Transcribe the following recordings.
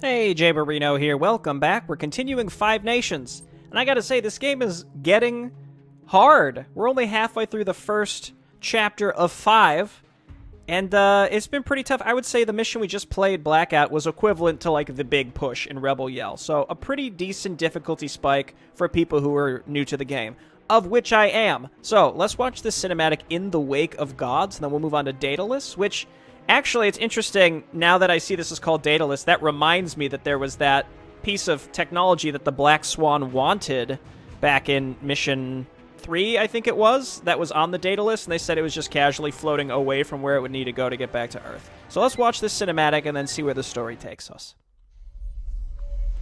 Hey, Jay Marino here. Welcome back. We're continuing Five Nations. And I gotta say, this game is getting hard. We're only halfway through the first chapter of 5. And it's been pretty tough. I would say the mission we just played, Blackout, was equivalent to like the big push in Rebel Yell. So a pretty decent difficulty spike for people who are new to the game, of which I am. So let's watch this cinematic In the Wake of Gods, and then we'll move on to Daedalus, which... Actually, it's interesting, now that I see this is called Daedalus, that reminds me that there was that piece of technology that the Black Swan wanted back in Mission 3, I think it was, that was on the Daedalus, and they said it was just casually floating away from where it would need to go to get back to Earth. So let's watch this cinematic and then see where the story takes us.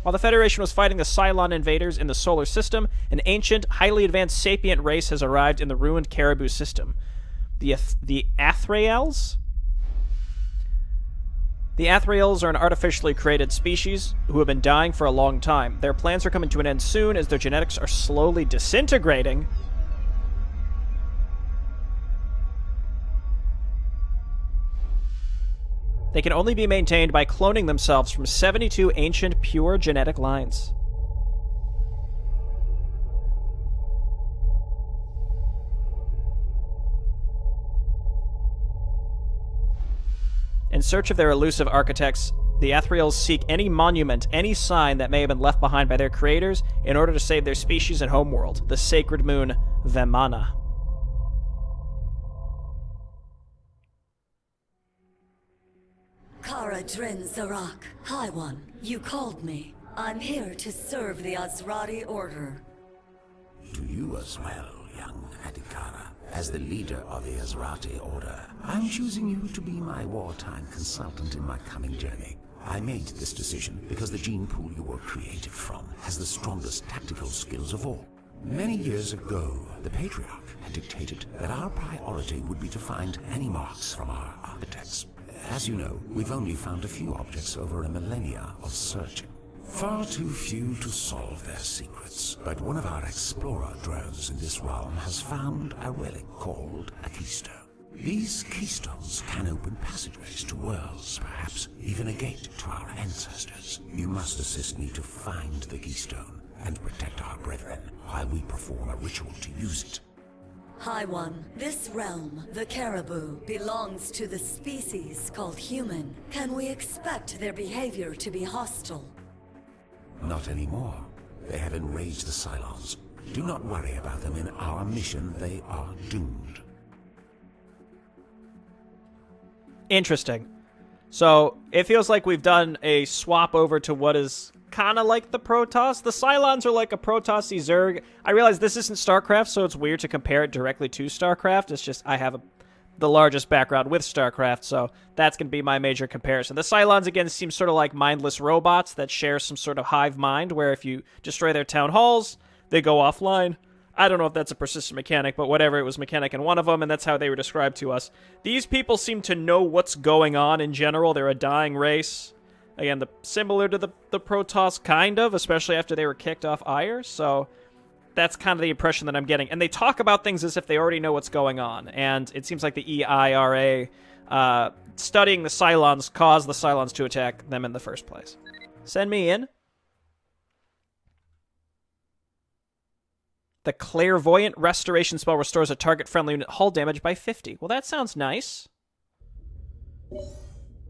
While the Federation was fighting the Cylon invaders in the solar system, an ancient, highly advanced sapient race has arrived in the ruined Caribou system. The Athraels? The Athraels are an artificially created species who have been dying for a long time. Their plans are coming to an end soon as their genetics are slowly disintegrating. They can only be maintained by cloning themselves from 72 ancient pure genetic lines. In search of their elusive architects, the Athraels seek any monument, any sign that may have been left behind by their creators in order to save their species and homeworld, the sacred moon Vemana. Kara Drin Zarak, High One, you called me. I'm here to serve the Azrati Order. To you as well, young Adhikara. As the leader of the Azrati Order, I'm choosing you to be my wartime consultant in my coming journey. I made this decision because the gene pool you were created from has the strongest tactical skills of all. Many years ago, the Patriarch had dictated that our priority would be to find any marks from our architects. As you know, we've only found a few objects over a millennia of searching. Far too few to solve their secrets, but one of our explorer drones in this realm has found a relic called a keystone. These keystones can open passageways to worlds, perhaps even a gate to our ancestors. You must assist me to find the keystone and protect our brethren while we perform a ritual to use it. High One, this realm, the Caribou, belongs to the species called human. Can we expect their behavior to be hostile? Not anymore. They have enraged the Cylons. Do not worry about them. In our mission, they are doomed. Interesting. So, it feels like we've done a swap over to what is kind of like the Protoss. The Cylons are like a Protoss-y Zerg. I realize this isn't StarCraft, so it's weird to compare it directly to StarCraft. It's just I have the largest background with StarCraft, so that's going to be my major comparison. The Cylons, again, seem sort of like mindless robots that share some sort of hive mind, where if you destroy their town halls, they go offline. I don't know if that's a persistent mechanic, but whatever, it was mechanic in one of them, and that's how they were described to us. These people seem to know what's going on in general. They're a dying race. Again, similar to the Protoss, kind of, especially after they were kicked off Ire, so... That's kind of the impression that I'm getting. And they talk about things as if they already know what's going on. And it seems like the EIRA studying the Cylons caused the Cylons to attack them in the first place. Send me in. The Clairvoyant Restoration spell restores a target-friendly unit hull damage by 50. Well, that sounds nice.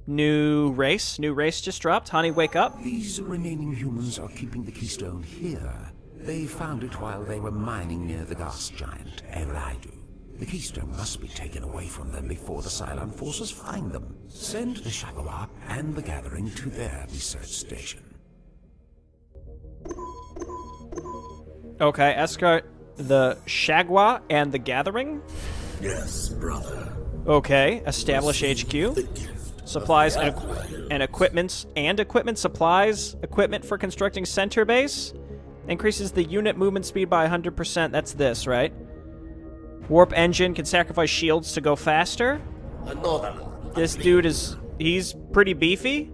New race just dropped. Honey, wake up. These remaining humans are keeping the keystone here. They found it while they were mining near the gas giant, Eridu. The keystone must be taken away from them before the Cylon forces find them. Send the Shagawa and the Gathering to their research station. Okay, escort the Shagwa and the Gathering? Yes, brother. Okay, establish HQ. Supplies and equipment supplies. Equipment for constructing center base. Increases the unit movement speed by 100%. That's this, right? Warp engine can sacrifice shields to go faster. This dude he's pretty beefy.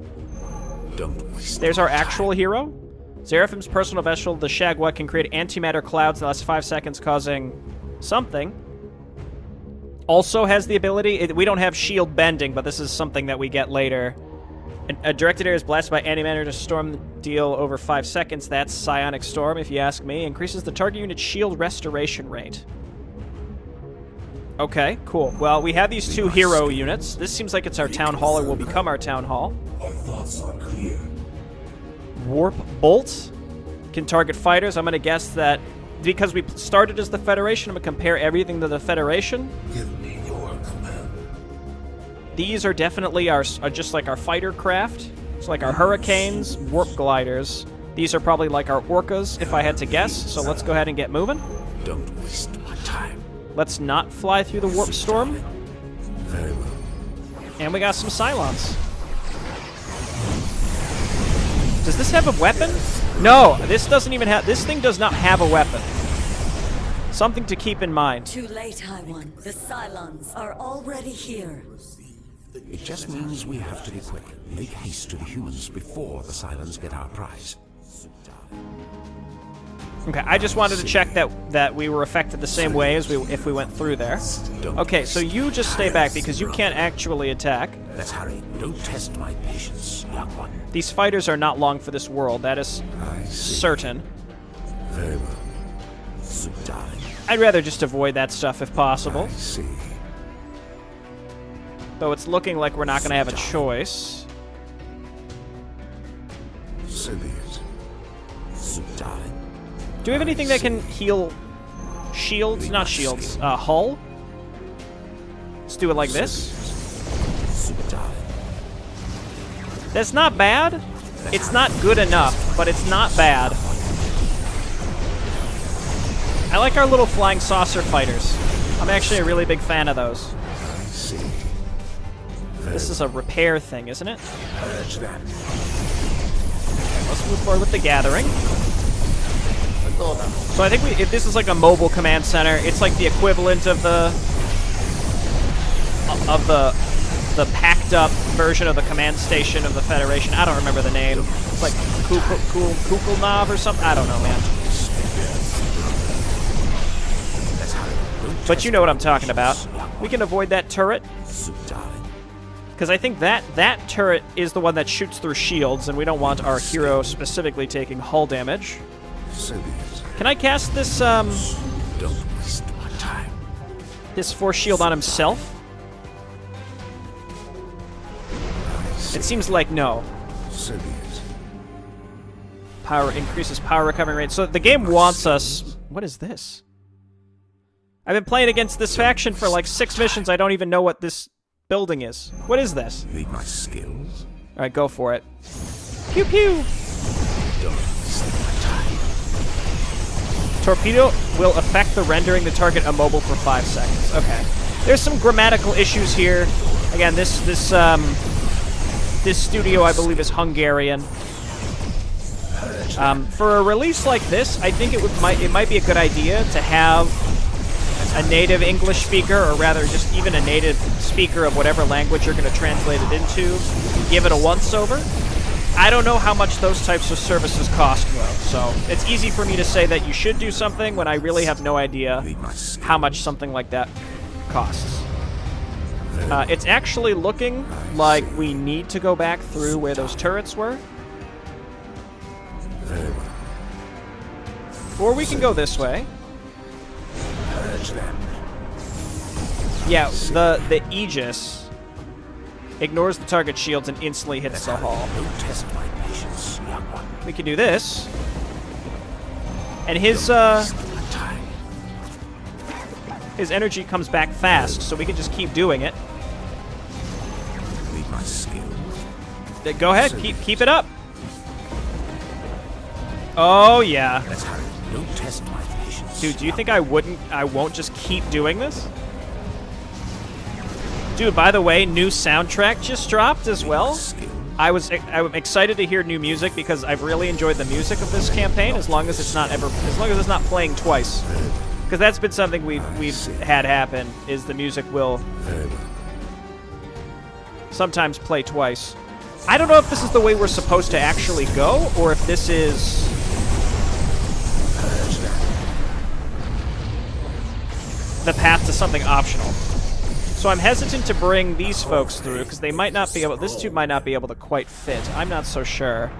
Don't waste There's our actual hero. Seraphim's personal vessel, the Shagwa, can create antimatter clouds that last 5 seconds, causing something. Also has the ability... we don't have shield bending, but this is something that we get later. A directed area is blasted by anti-matter storm deal over 5 seconds. That's psionic storm, if you ask me. Increases the target unit's shield restoration rate. Okay, cool. Well, we have these 2 hero units. This seems like it's our town hall, or will become our town hall. Our thoughts are clear. Warp bolt can target fighters. I'm going to guess that because we started as the Federation, I'm going to compare everything to the Federation. Give me your command. These are definitely are just like our fighter craft. It's like our hurricanes, warp gliders. These are probably like our orcas, if I had to guess. So let's go ahead and get moving. Don't waste my time. Let's not fly through the warp storm. Very well. And we got some Cylons. Does this have a weapon? No, this doesn't even have. This thing does not have a weapon. Something to keep in mind. Too late, High One. The Cylons are already here. It just means we have to be quick. Make haste to the humans before the Cylons get our prize. Okay, I just wanted to check that we were affected the same way as if we went through there. Okay, so you just stay back because you can't actually attack. Let's hurry. Don't test my patience, young one. These fighters are not long for this world, that is certain. Very well. So, darling, I'd rather just avoid that stuff if possible. I see. Though it's looking like we're not going to have a choice. So be it. So, darling. Do we have anything that can heal shields? Not shields. Hull? Let's do it like this. So, darling. That's not bad. It's not good enough, but it's not bad. I like our little flying saucer fighters. I'm actually a really big fan of those. I see. This is a repair thing, isn't it? Purge them. Let's move forward with the gathering. So I think if this is like a mobile command center, it's like the equivalent of the packed up version of the command station of the Federation. I don't remember the name. It's like Kukulnav or something. I don't know, man. But you know what I'm talking about. We can avoid that turret. Because I think that turret is the one that shoots through shields, and we don't want our hero specifically taking hull damage. So be it. Can I cast this, Don't waste my time. this force shield on himself? It seems like no. So be it. Power increases power recovery rate. So the game wants us... What is this? I've been playing against this faction for like 6 missions. I don't even know what this building is. What is this? Need my skills? Alright, go for it. Pew pew! Don't waste my time. Torpedo will affect the rendering the target immobile for 5 seconds. Okay. There's some grammatical issues here. Again, this studio, I believe, is Hungarian. For a release like this, I think it might be a good idea to have a native English speaker, or rather just even a native speaker of whatever language you're going to translate it into, give it a once-over. I don't know how much those types of services cost, though, so it's easy for me to say that you should do something when I really have no idea how much something like that costs. It's actually looking like we need to go back through where those turrets were. Very well. Or we can go this way. Purge them. Yeah, the Aegis ignores the target shields and instantly hits the hull. Don't test my patience, young one. We can do this. And his energy comes back fast, so we can just keep doing it. Need my skills? Go ahead, keep it up. Oh yeah. Let's hurry. Don't test my patience. Dude, do you think I won't just keep doing this? Dude, by the way, new soundtrack just dropped as well. I'm excited to hear new music because I've really enjoyed the music of this campaign as long as it's not playing twice. Because that's been something we've had happen, is the music will sometimes play twice. I don't know if this is the way we're supposed to actually go, or if this is the path to something optional. So I'm hesitant to bring these folks through, because they might not be able... This dude might not be able to quite fit. I'm not so sure.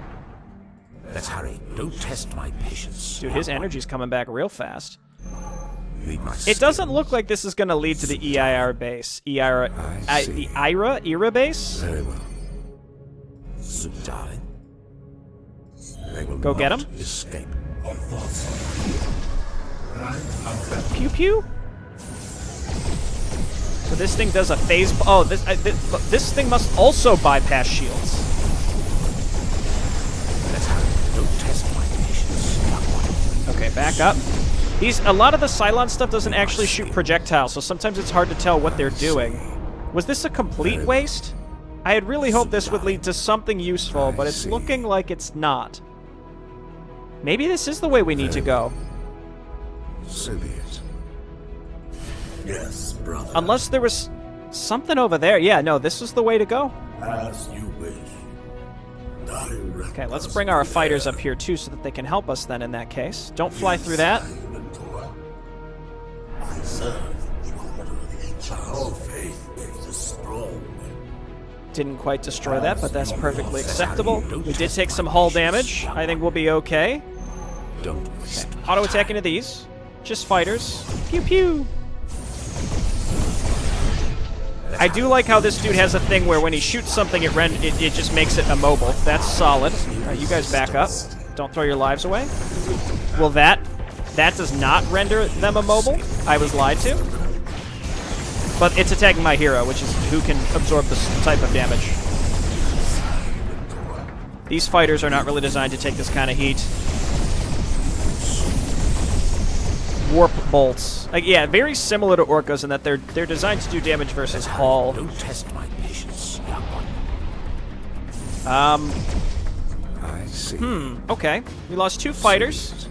Let's hurry. Don't test my patience. Dude, his energy's coming back real fast. Need my It doesn't look like this is going to lead to the EIR base. the IRA base? Very well. So, darling. They will Go get not him. Escape. Our thoughts are clear. And Pew pew. So this thing does a phase... Oh, this thing must also bypass shields. Let's hurry. Don't test my patience, young one. Okay, back up. A lot of the Cylon stuff doesn't actually shoot projectiles, so sometimes it's hard to tell what they're doing. Was this a complete waste? I had really hoped this would lead to something useful, but it's looking like it's not. Maybe this is the way we need to go. So be it. yes, brother. Unless there was something over there. Yeah, no, this is the way to go. As you wish. Direct Okay, let's bring our fighters up here too so that they can help us then in that case. Don't fly through that. I serve in honor of the ancients. Our faith is the strong. Didn't quite destroy that, but that's perfectly acceptable. We did take some hull damage. I think we'll be okay. Don't waste. Auto attack into these. Just fighters. Pew pew. I do like how this dude has a thing where when he shoots something, it just makes it immobile. That's solid. All right, you guys back up. Don't throw your lives away. Well, that does not render them immobile. I was lied to. But it's attacking my hero, which is who can absorb this type of damage. These fighters are not really designed to take this kind of heat. Warp bolts. Yeah, very similar to Orcas in that they're designed to do damage versus hull. Don't test my patience, young one. I see. Okay. We lost 2 fighters.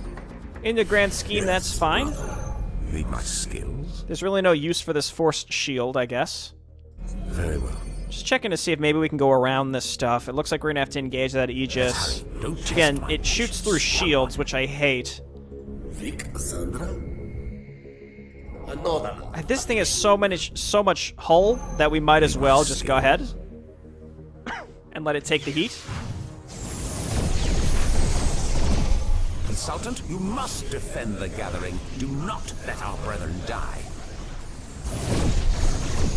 In the grand scheme, that's fine. Need my skills? There's really no use for this forced shield, I guess. Very well. Just checking to see if maybe we can go around this stuff. It looks like we're gonna have to engage that Aegis. Don't test Again, my it shoots through shields, which I hate. Vic Cassandra? Another. This thing has so much hull that we might as well just go ahead and let it take the heat. Consultant, you must defend the gathering. Do not let our brethren die.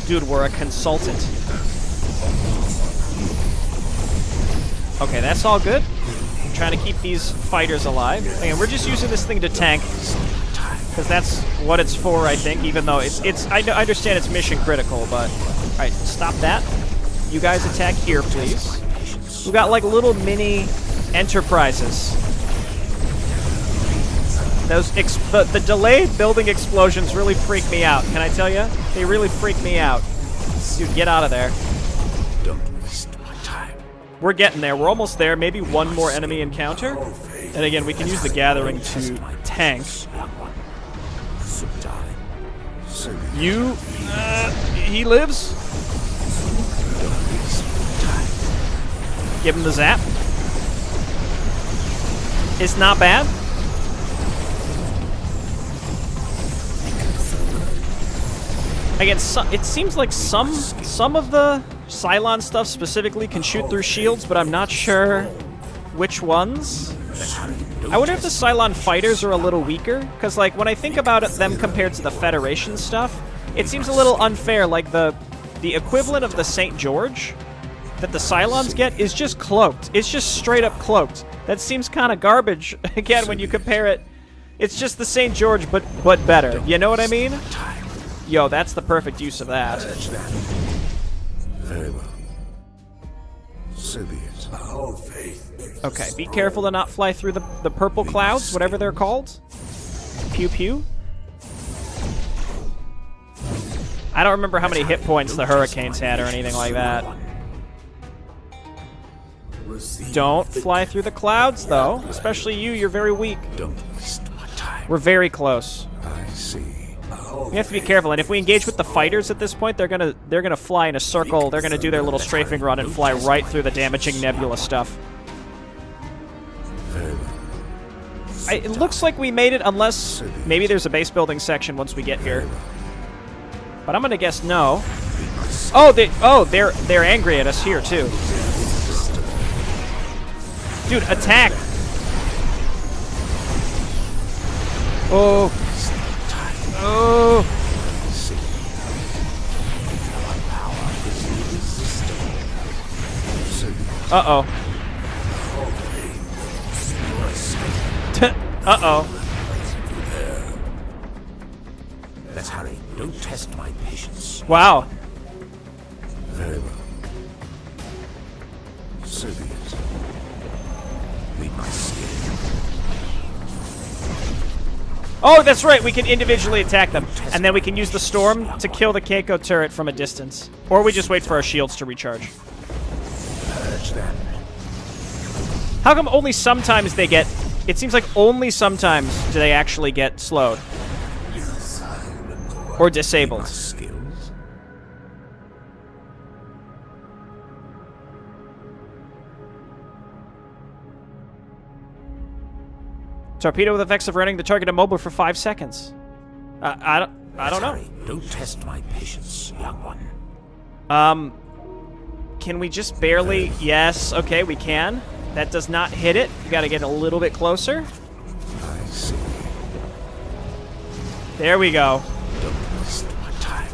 Dude, we're a consultant. Okay, that's all good. I'm trying to keep these fighters alive. And we're just using this thing to tank. Because that's what it's for, I think, even though I understand it's mission critical, but... Alright, stop that. You guys attack here, please. We've got, like, little mini enterprises. The delayed building explosions really freak me out, can I tell you? They really freak me out. Dude, get out of there. Don't waste my time. We're getting there. We're almost there. Maybe one more enemy encounter. And again, we can use the gathering to tank. So, darling. So be it. You, he lives. Don't waste my time. Give him the zap. It's not bad. Again, it seems like some of the Cylon stuff specifically can shoot through shields, but I'm not sure which ones. I wonder if the Cylon fighters are a little weaker, because like when I think about it, them compared to the Federation stuff, it seems a little unfair. Like the equivalent of the St. George that the Cylons get is just cloaked. It's just straight up cloaked. That seems kind of garbage. Again, when you compare it, it's just the St. George, but better. You know what I mean? Yo, that's the perfect use of that. Very well. So be it. Our faith is the Okay, be strong. careful to not fly through the purple clouds, whatever they're called. Pew pew. I don't remember how many hit points the Hurricanes had or anything like that. Receive Don't the fly through the clouds, though. Especially you, you're very weak. Don't waste my time. We're very close. I see. We have to be careful, and if we engage with the fighters at this point, they're gonna fly in a circle. They're gonna do their little strafing run and fly right through the damaging nebula stuff. Very well. It looks like we made it, unless maybe there's a base building section once we get here. But I'm gonna guess no. they're angry at us here too. Dude, attack! Oh. Oh. Uh-oh. Uh-oh. Let's hurry. Don't test my patience. Wow. Very well. So be it. Meet my skill. Oh, that's right. We can individually attack them. And then we can use the storm to kill the Keiko turret from a distance. Or we just wait for our shields to recharge. Purge them. How come only sometimes they get... It seems like only sometimes do they actually get slowed. Or disabled. Skills. Torpedo with effects of running the target immobile for 5 seconds. I don't know. Hurry. Don't test my patience, young one. Can we just barely... Yes, okay, we can. That does not hit it. We gotta get a little bit closer. I see. There we go. Don't waste my time.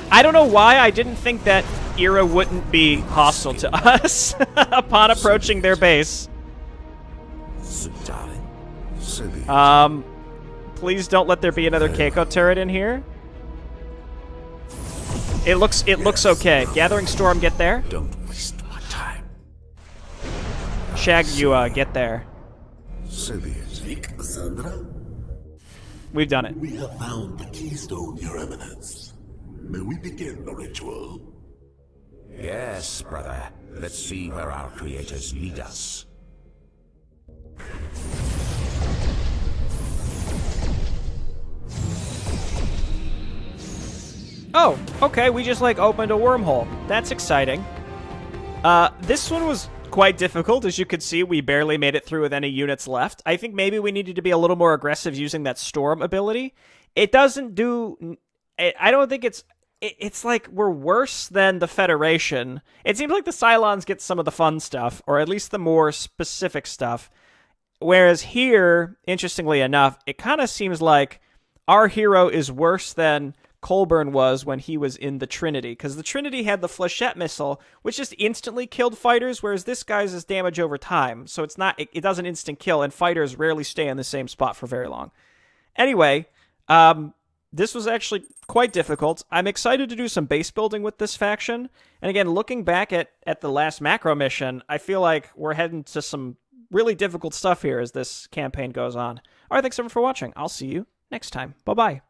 I don't know why I didn't think that Era wouldn't be hostile to us upon approaching their base. So, darling. So be it. Please don't let there be another Keiko turret in here. It looks okay. Gathering Storm, get there. Don't waste my time. Shag, you get there. So be it. Speak, Cassandra. We've done it. We have found the keystone, Your Eminence. May we begin the ritual? Yes, brother. Let's see where our creators lead us. Oh, okay, we just, like, opened a wormhole. That's exciting. This one was quite difficult. As you could see, we barely made it through with any units left. I think maybe we needed to be a little more aggressive using that storm ability. It doesn't do... I don't think it's... It's like we're worse than the Federation. It seems like the Cylons get some of the fun stuff, or at least the more specific stuff. Whereas here, interestingly enough, it kind of seems like our hero is worse than Colburn was when he was in the Trinity, because the Trinity had the Flechette missile, which just instantly killed fighters, whereas this guy's is damage over time, so it's not, it doesn't instant kill, and fighters rarely stay in the same spot for very long. Anyway, this was actually quite difficult. I'm excited to do some base building with this faction, and again, looking back at the last macro mission, I feel like we're heading to some really difficult stuff here as this campaign goes on. Alright, thanks everyone for watching. I'll see you next time. Bye-bye.